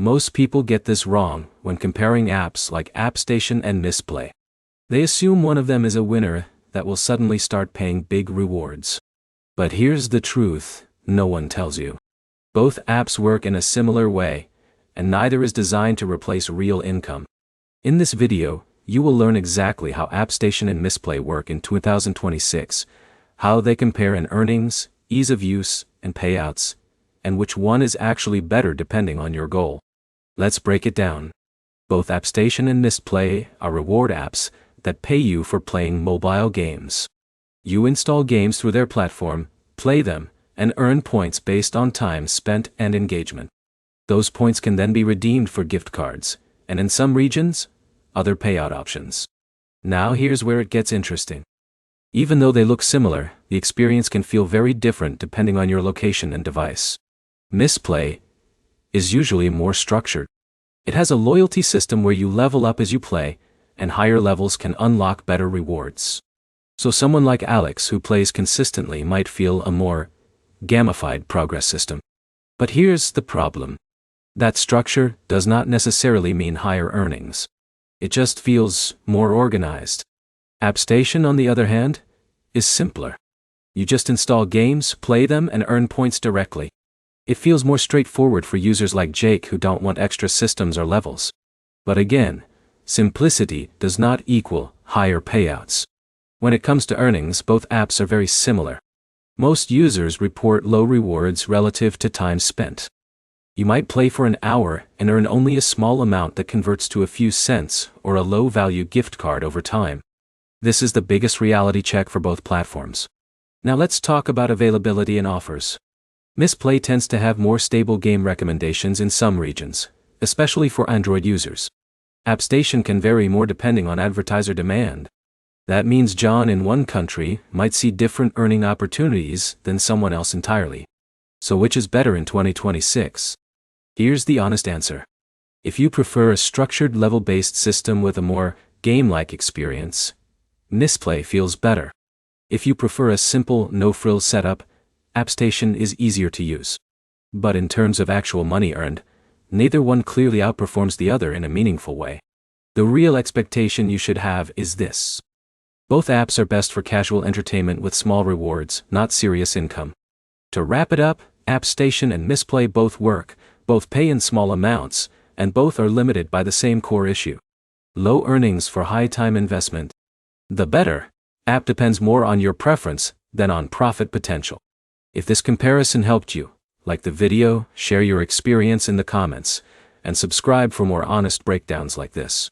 Most people get this wrong when comparing apps like AppStation and Mistplay. They assume one of them is a winner that will suddenly start paying big rewards. But here's the truth, no one tells you. Both apps work in a similar way, and neither is designed to replace real income. In this video, you will learn exactly how AppStation and Mistplay work in 2026, how they compare in earnings, ease of use, and payouts, and which one is actually better depending on your goal. Let's break it down. Both AppStation and Mistplay are reward apps that pay you for playing mobile games. You install games through their platform, play them, and earn points based on time spent and engagement. Those points can then be redeemed for gift cards, and in some regions, other payout options. Now here's where it gets interesting. Even though they look similar, the experience can feel very different depending on your location and device. Mistplay is usually more structured. It has a loyalty system where you level up as you play, and higher levels can unlock better rewards. So someone like Alex who plays consistently might feel a more gamified progress system. But here's the problem. That structure does not necessarily mean higher earnings. It just feels more organized. AppStation, on the other hand, is simpler. You just install games, play them, and earn points directly. It feels more straightforward for users like Jake who don't want extra systems or levels. But again, simplicity does not equal higher payouts. When it comes to earnings, both apps are very similar. Most users report low rewards relative to time spent. You might play for an hour and earn only a small amount that converts to a few cents or a low-value gift card over time. This is the biggest reality check for both platforms. Now let's talk about availability and offers. Mistplay tends to have more stable game recommendations in some regions, especially for Android users. AppStation can vary more depending on advertiser demand. That means John in one country might see different earning opportunities than someone else entirely. So which is better in 2026? Here's the honest answer. If you prefer a structured level-based system with a more game-like experience, Mistplay feels better. If you prefer a simple, no-frills setup, AppStation is easier to use. But in terms of actual money earned, neither one clearly outperforms the other in a meaningful way. The real expectation you should have is this. Both apps are best for casual entertainment with small rewards, not serious income. To wrap it up, AppStation and Mistplay both work, both pay in small amounts, and both are limited by the same core issue. Low earnings for high time investment. The better app depends more on your preference than on profit potential. If this comparison helped you, like the video, share your experience in the comments, and subscribe for more honest breakdowns like this.